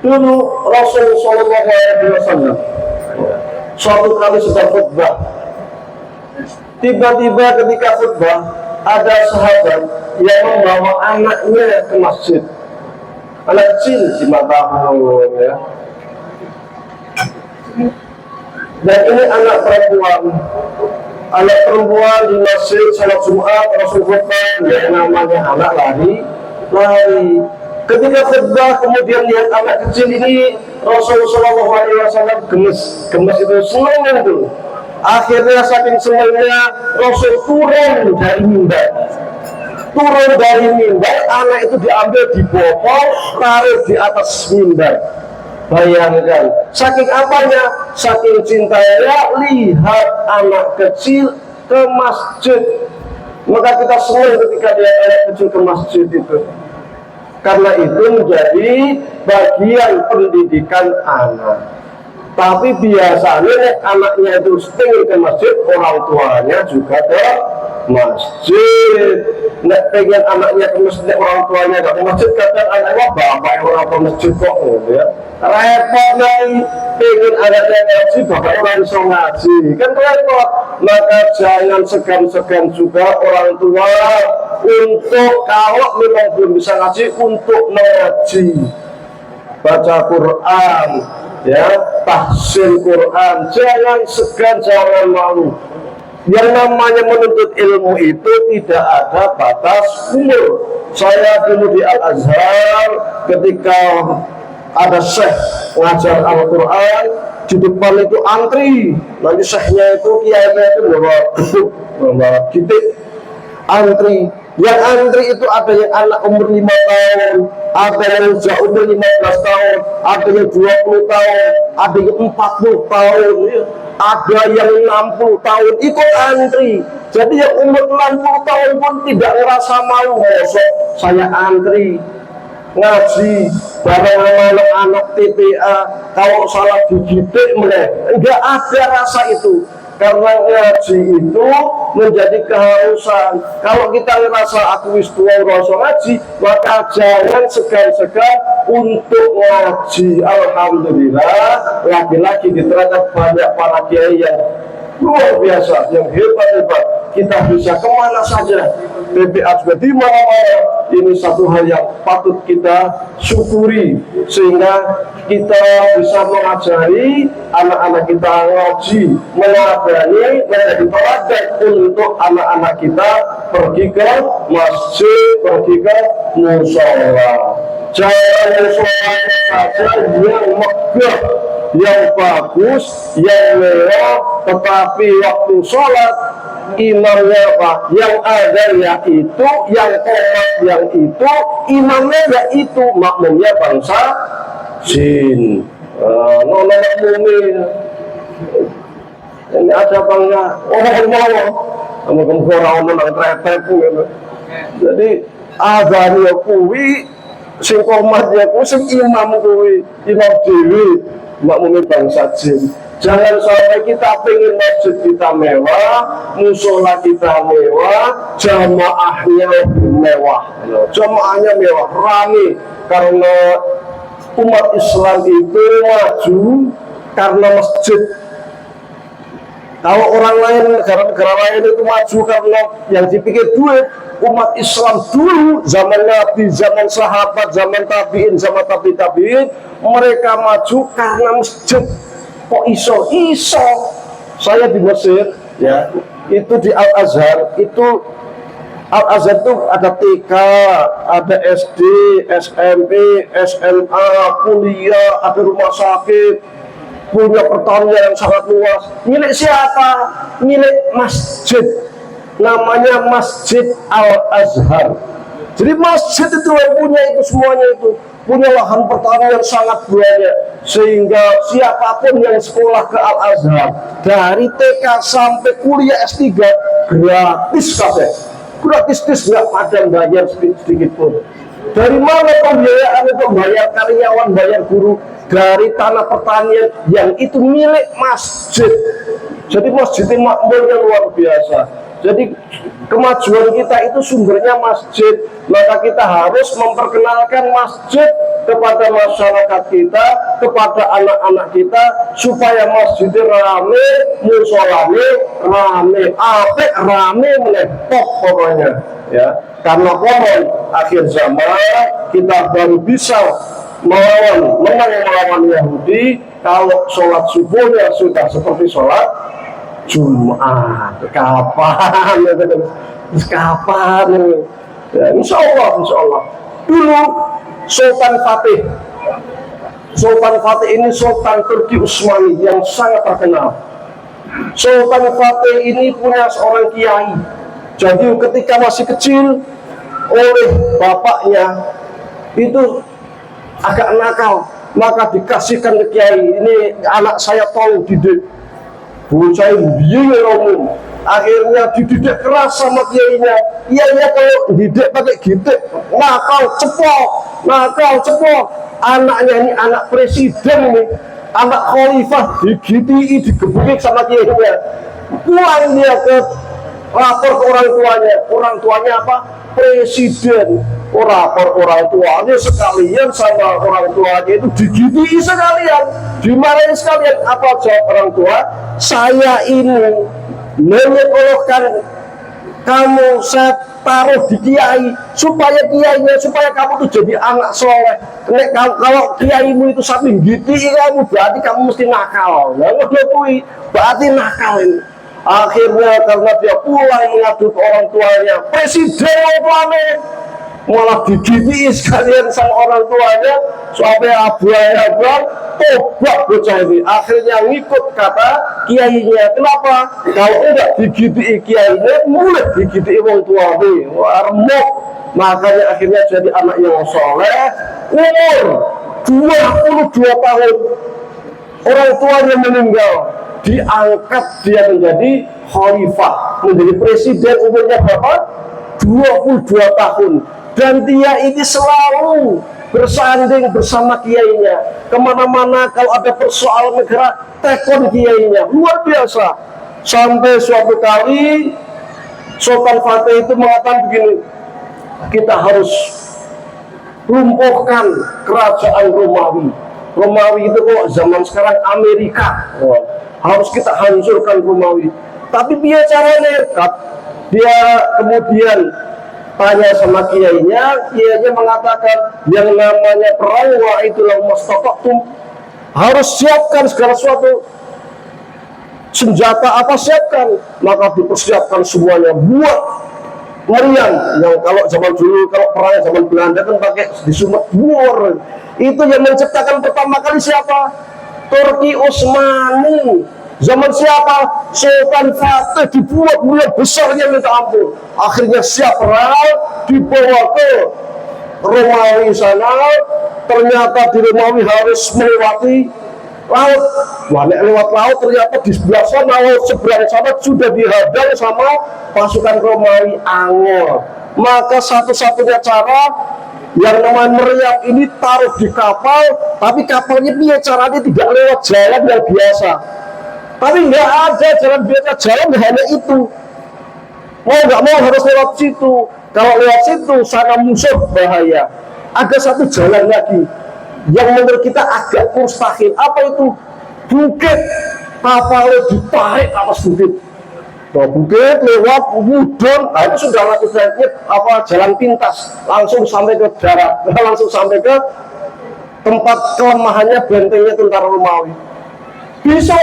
Dulu Rasul Shallallahu Alaihi Wasallam suatu kali sedang khutbah, tiba-tiba ketika khutbah ada sahabat yang membawa anaknya ke masjid, anak kecil 5 tahun ya. Dan ini anak perempuan di masjid salat Jumat Rasul khutbah, yang namanya anak lari. Ketika khutbah kemudian lihat anak kecil ini, Rasulullah SAW gemes itu, senang itu. Akhirnya saking senangnya Rasul turun dari mimbar. Anak itu diambil, dibopong, taruh di atas mimbar. Bayangkan, saking apanya? Saking cintanya lihat anak kecil ke masjid. Maka kita senang ketika lihat anak kecil ke masjid itu. Karena itu menjadi bagian pendidikan anak. Tapi biasanya anaknya itu pengen ke masjid, orang tuanya juga ke masjid. Nek pengen anaknya ke masjid, orang tuanya ke masjid, kadang anaknya bapak yang orang ke masjid kok, ya. Repot nih, pengen anaknya ngaji, bapak orang bisa ngaji, kan repot. Maka jangan segan-segan juga orang tua untuk, kalau memang belum bisa ngaji, untuk mengaji, baca Quran, ya, tahsin Quran. Jangan segan, jangan malu. Yang namanya menuntut ilmu itu tidak ada batas umur. Saya dulu di Al-Azhar, ketika ada syekh ngajar Al-Quran, di depan itu antri, nanti syekhnya itu, kiainya itu bawa gitik, antri. Yang antri itu ada yang anak umur 5 tahun, ada yang usia umur 15 tahun, ada yang 20 tahun, ada yang 40 tahun, ada yang 60 tahun ikut antri. Jadi yang umur 60 tahun pun tidak merasa malu, besok saya antri ngaji bareng anak-anak TPA, kalau salah digidik enggak ada rasa itu. Karena ngaji itu menjadi keharusan. Kalau kita ngerasa aku wis tua rasa ngaji, maka jangan segan-segan untuk ngaji. Alhamdulillah, lagi-lagi diterangkan banyak para kiai yang luar biasa, yang hebat-hebat. Kita bisa kemana saja, TPA juga di mana-mana. Ini satu hal yang patut kita syukuri, sehingga kita bisa mengajari anak-anak kita ngaji, meladani, menjadi teladan untuk anak-anak kita pergi ke masjid, pergi ke mushola. Jangan mushola saja yang megah, yang bagus, yang mewah, tetapi waktu sholat imamnya apa? Yang ada yaitu, yang komat yang itu, imamnya yaitu, makmumnya bangsa jin. Nona makmumin ini ada apa enggak? Kamu orang menang treteku. Jadi adanya kuwi, sing komatnya kuwi, sing imam kuwi, imam dewi, makmumin bangsa jin. Jangan sampai kita pengen masjid kita mewah, musola kita mewah, jamaahnya mewah, jamaahnya mewah, rame. Karena umat Islam itu maju karena masjid. Kalau orang lain, negara-negara lain itu maju karena yang dipikir duit. Umat Islam dulu, zaman Nabi, zaman sahabat, zaman tabi'in, zaman tabi'in, mereka maju karena masjid. Kok iso? Saya di Mesir, ya, itu di Al-Azhar, itu Al-Azhar itu ada TK, ada SD, SMP, SMA, kuliah, ada rumah sakit, punya pertanian yang sangat luas. Milik siapa? Milik masjid. Namanya Masjid Al-Azhar. Jadi masjid itu yang punya itu semuanya itu. Punya lahan pertanian sangat banyak, sehingga siapapun yang sekolah ke Al-Azhar dari TK sampai kuliah S3 gratis kabeh, gratis, nggak ada bayar sedikit pun. Dari mana pembiayaan untuk bayar karyawan, bayar guru? dari tanah pertanian yang itu milik masjid. Jadi masjidnya makmurnya luar biasa. Jadi kemajuan kita itu sumbernya masjid. Maka kita harus memperkenalkan masjid kepada masyarakat kita, kepada anak-anak kita, supaya masjidnya rame, musolane rame, apik rame menepok pokoknya. Ya, karena konon akhir zaman kita baru bisa melawan Yahudi kalau sholat subuhnya sudah seperti sholat Jumat. Kapan? Kapan? Ya, insya Allah. Dulu Sultan Fatih ini Sultan Turki Utsmani yang sangat terkenal. Sultan Fatih ini punya seorang kiai. Jadi ketika masih kecil oleh bapaknya itu agak nakal, maka dikasihkan ke kiai. Ini anak saya tolong didik. Bocah bingung. Akhirnya dididik keras sama kiainya. Iya kalau didik pakai gitik, nakal ceplok. Anaknya ini anak presiden ini, anak khalifah digiti, digebukin sama kiainya. Pulang dia ke lapor ke orang tuanya apa? Presiden. Lapor orang tuanya sekalian sama orang tuanya itu digiti sekalian, dimarahin sekalian. Apa jawab orang tua? Saya ini menyekolahkan kamu, saya taruh di kiai supaya kamu tuh jadi anak soleh. Kalau kiaimu itu sampai giti kamu, berarti kamu mesti nakal. Berarti nakal ini. Akhirnya karena dia pulang mengadu ke orang tuanya, presiden malah digiti sekalian sama orang tuanya, sampai abang tobat bocah ini. Akhirnya ngikut kata kiainya. Kenapa? Kalau enggak digiti kiainya, mulai digiti orang tua ini. Remuk. Makanya akhirnya jadi anak yang soleh. Umur 22 tahun orang tuanya meninggal, diangkat dia menjadi khalifah, menjadi presiden. Umurnya berapa? 22 tahun. Dan dia ini selalu bersanding bersama kiainya. Kemana-mana kalau ada persoalan negara, tekon kiainya. Luar biasa. Sampai suatu kali Sultan Fatih itu mengatakan begini, kita harus lumpuhkan kerajaan Romawi. Romawi itu kok zaman sekarang Amerika. Harus kita hancurkan Romawi. Tapi dia caranya, dia kemudian tanya sama kiainya mengatakan yang namanya perang, wa itulah mastaqtum, harus siapkan segala sesuatu, senjata apa siapkan. Maka dipersiapkan semuanya buat meriam. Yang kalau zaman dulu, kalau perang zaman Belanda kan pakai disumet war. Itu yang menciptakan pertama kali siapa? Turki Utsmani. Zaman siapa? Sultan Fatih. Dibuat mulai besarnya minta ampun. Akhirnya siap perang, dibawa ke Romawi sana. Ternyata di Romawi harus melewati laut. Lewat laut ternyata di sebelah sana, laut seberang sana sudah dihadang sama pasukan Romawi Angol. Maka satu-satunya cara yang namanya meriam ini taruh di kapal, tapi kapalnya caranya tidak lewat jalan yang biasa. Tapi nggak ada jalan biasa, jalan hanya itu. Mau nggak mau harus lewat situ. Kalau lewat situ sana musuh bahaya. Ada satu jalan lagi yang menurut kita agak mustahil. Apa itu? Bukit. Kapalnya ditarik atas bukit. Bukit lewat mudun, itu sudah lakukan jalan pintas, langsung sampai ke darat, langsung sampai ke tempat kelemahannya bentengnya tentara Romawi. Bisa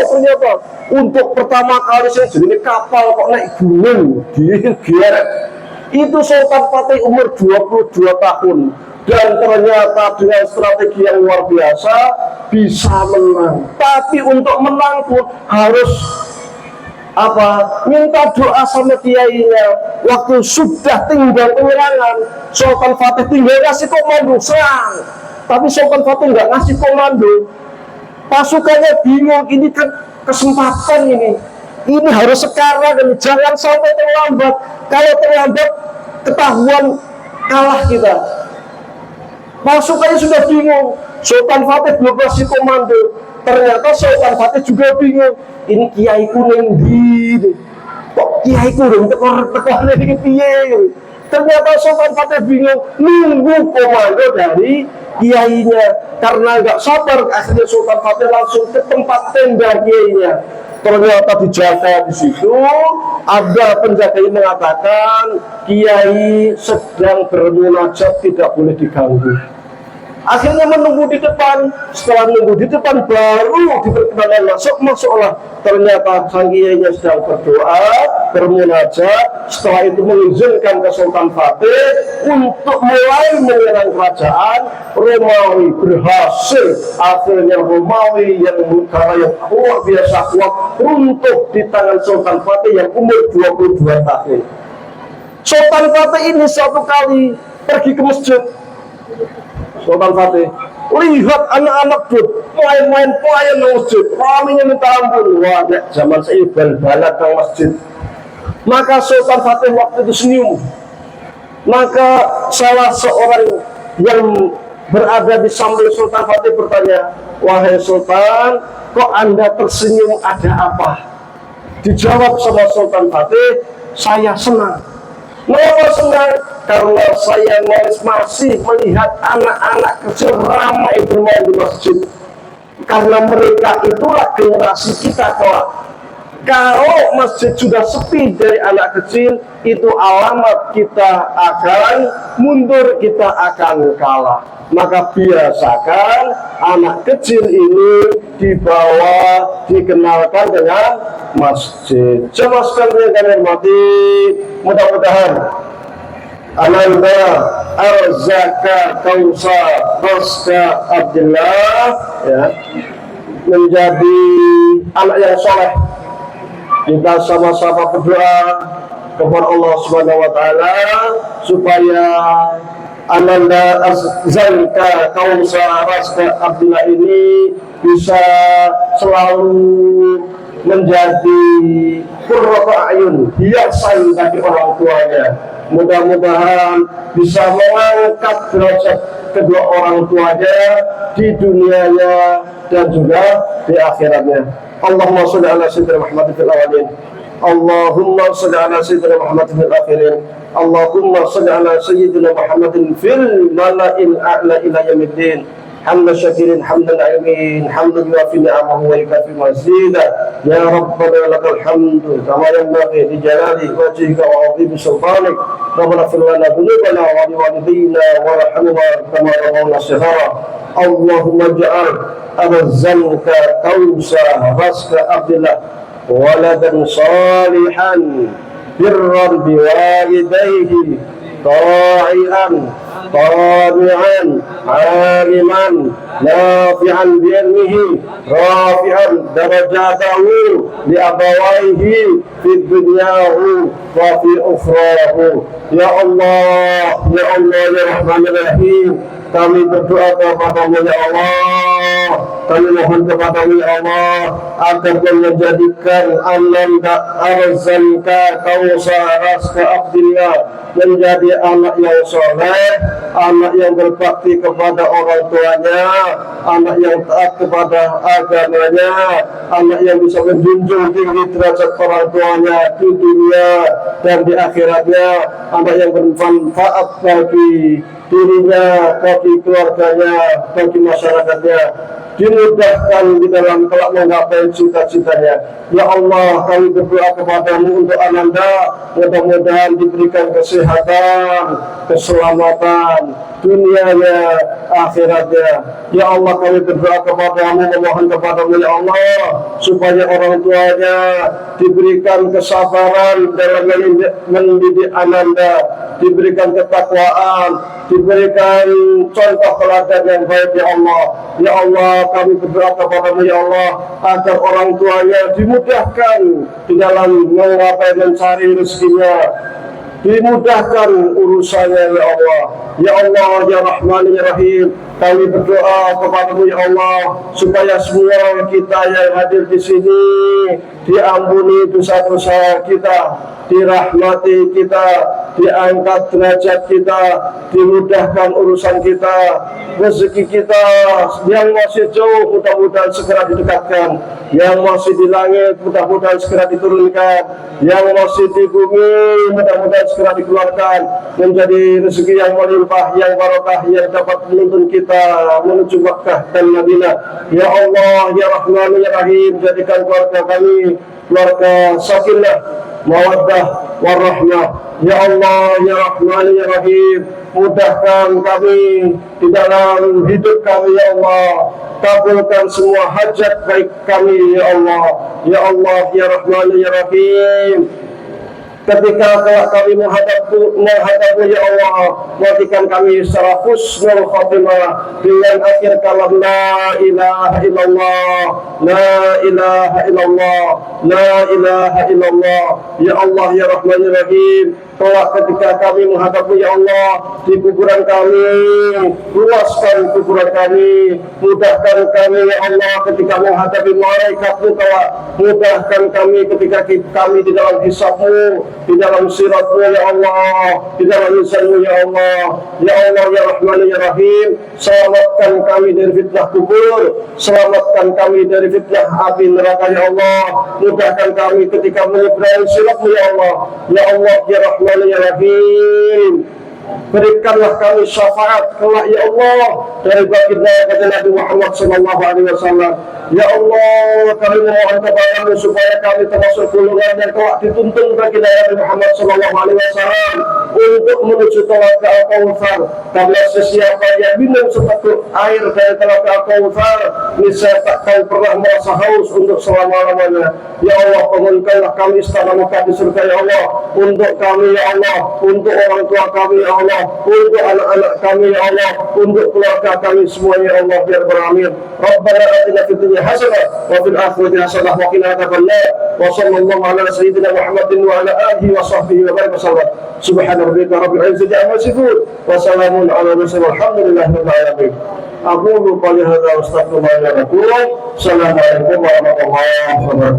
ternyata untuk pertama kali saya jadi kapal kok naik gunung digeret. Itu Sultan Fatih umur 22 tahun, dan ternyata dengan strategi yang luar biasa bisa menang. Tapi untuk menang pun harus minta doa sama kiainya. Waktu sudah tinggal penyerangan, Sultan Fatih tinggal ngasih komando serang, tapi Sultan Fatih nggak ngasih komando. Pasukannya bingung, ini kan kesempatan ini harus sekarang, jangan sampai terlambat. Kalau terlambat ketahuan kalah kita. Pasukannya sudah bingung. Sultan Fatih belum kasih komando. Ternyata Sultan Fatih juga bingung. Ini kiai kuning di. Kok kiai kuning tekor ini piye? Ternyata Sultan Fatih bingung, nunggu komando dari kiainya. Karena nggak sabar, akhirnya Sultan Fatih langsung ke tempat tenda kiainya. Ternyata dijaga di situ, ada penjaga yang mengatakan kiai sedang bermunajat, tidak boleh diganggu. Akhirnya menunggu di depan. Setelah menunggu di depan baru diperkenalkan masuklah. Ternyata sang kiainya sedang berdoa, bermunajat. Setelah itu mengizinkan ke Sultan Fatih untuk mulai menyerang kerajaan Romawi. Berhasil. Akhirnya Romawi yang negara yang luar biasa kuat runtuh di tangan Sultan Fatih yang umur 22 tahun. Sultan Fatih ini satu kali pergi ke masjid. Sultan Fatih lihat anak-anak main-main pelayan di masjid, raminya minta ampun. Wah, zaman saya bal-balat di masjid. Maka Sultan Fatih waktu itu senyum. Maka salah seorang yang berada di samping Sultan Fatih bertanya, wahai Sultan, kok Anda tersenyum, ada apa? Dijawab sama Sultan Fatih, saya senang. Mengapa senang? Karena saya masih melihat anak-anak kecil ramai bermain di masjid. Karena mereka itulah generasi kita kelak. Kalau masjid sudah sepi dari anak kecil, itu alamat kita akan mundur, kita akan kalah. Maka biasakan anak kecil ini dibawa, dikenalkan dengan masjid. Jemaah sekalian yang kami hormati, mudah-mudahan Ananda Arzaka Kausa Roska Abdullah ya, menjadi anak yang soleh. Kita sama-sama berdoa kepada Allah Subhanahu wa taala supaya Ananda Arzaka Kausa Roska Abdullah ini bisa selalu menjadi qurratu a'yun, hiasan bagi orang tuanya. Mudah-mudahan bisa mengangkat derajat kedua orang tuanya di dunianya dan juga di akhiratnya. Allahumma sholli ala sayyidina Muhammadin fil awwalin. Allahumma sholli ala sayyidina Muhammadin fil akhirin. Allahumma sholli ala sayyidina Muhammadin fil mala'il a'la ila yaumiddin. حمد شاكرين حمدا عالمين حمدا يوافي نعمه ويكافئ مزيدا يا ربنا لك الحمد كما ينبغي لجلال وجهك وعظيم سلطانك ربنا اغفر لنا ذنوبنا ولوالدينا وارحمنا كما ربونا صغارا اللهم اجعل أرزقك كوسا رزق عبد الله ولدا صالحا برا بوالديه طاعا طامعا عالما نافعا بعلمه رافعا درجاته لأبويه في دنياه وفي أخراه يا الله يا الله يا رحمن الرحيم kami berdoa kepadamu ya Allah, kami mohon kepadamu ya Allah agar kau menjadikan Ananda Arzaka Kausa Raska Abdillah menjadi anak yang soleh, anak yang berbakti kepada orang tuanya, anak yang taat kepada agamanya, anak yang bisa menjunjung tinggi derajat orang tuanya di dunia dan di akhiratnya, anak yang bermanfaat bagi dirinya, bagi keluarganya, bagi masyarakatnya, dimudahkan di dalam kelak menggapai cita-citanya. Ya Allah, kami berdoa kepadamu untuk Ananda, mudah-mudahan diberikan kesehatan, keselamatan dunianya, akhiratnya. Ya Allah, kami berdoa kepadamu, memohon kepadamu ya Allah, supaya orang tuanya diberikan kesabaran dalam mendidik Ananda, diberikan ketakwaan, diberikan contoh teladan yang baik ya Allah. Ya Allah, kami berdoa kepadamu ya Allah agar orang tuanya dimudahkan di dalam menggapai mencari rezekinya, dimudahkan urusannya ya Allah. Ya Allah ya Rahman ya Rahim, kami berdoa kepada-Mu ya Allah supaya semua kita yang hadir di sini diampuni dosa-dosa kita, dirahmati kita, diangkat derajat kita, dimudahkan urusan kita, rezeki kita yang masih jauh mudah-mudahan segera didekatkan, yang masih di langit mudah-mudahan segera diturunkan, yang masih di bumi mudah-mudahan segera dikeluarkan menjadi rezeki yang melimpah, yang barokah, yang dapat menuntun kita menuju Makkah dan Madinah. Ya Allah ya Rahman ya Rahim, jadikan keluarga kami keluarga sakinah, mawaddah, warahmah. Ya Allah ya Rahman ya Rahim, mudahkan kami di dalam hidup kami ya Allah, kabulkan semua hajat baik kami ya Allah. Ya Allah ya Rahman ya Rahim, ketika kami menghadapmu ya Allah, jadikan kami secara husnul khatimah dengan akhir kalam la ilaha illallah, la ilaha illallah, la ilaha illallah. Ya Allah ya Rahman ya Rahim, kelak ketika kami menghadapmu ya Allah di kuburan kami, luaskan kuburan kami, mudahkan kami ya Allah ketika menghadapi malaikatmu kelak, mudahkan kami ketika kami di dalam hisabmu, di dalam siratmu ya Allah, di dalam lisanmu ya Allah. Ya Allah ya Rahman ya Rahim, selamatkan kami dari fitnah kubur, selamatkan kami dari fitnah api neraka ya Allah, mudahkan kami ketika menyeberangi siratmu ya Allah. Ya Allah ya Rahman ya Rahim, berikanlah kami syafaat kelak ya Allah dari baginda Nabi Muhammad SAW. Ya Allah, kami memohon kepada-Mu supaya kami termasuk golongan yang kelak dituntun baginda Nabi Muhammad SAW untuk menuju telaga Al-Kautsar. Karena sesiapa yang minum seteguk air dari telaga Al-Kautsar, niscaya takkan pernah merasa haus untuk selama-lamanya. Ya Allah, bangunkanlah kami istana Mekah di surga ya Allah, untuk kami ya Allah, untuk orang tua kami ya Allah, untuk anak-anak kami ya Allah, untuk keluarga kami semuanya ya Allah, biar beramin. Rabbana atina fid dunya hasanah wa fil akhirati hasanah wa qina adzabannar. Wa sallallahu ala sayyidina Muhammadin wa ala alihi wa sahbihi wa baraka sallam. Subhana rabbika rabbil izzati amma yasifun wa salamun ala mursalin walhamdulillahi rabbil alamin. Aqulu qali hadza wa astaghfirullaha li wa lakum. Assalamualaikum warahmatullahi wabarakatuh.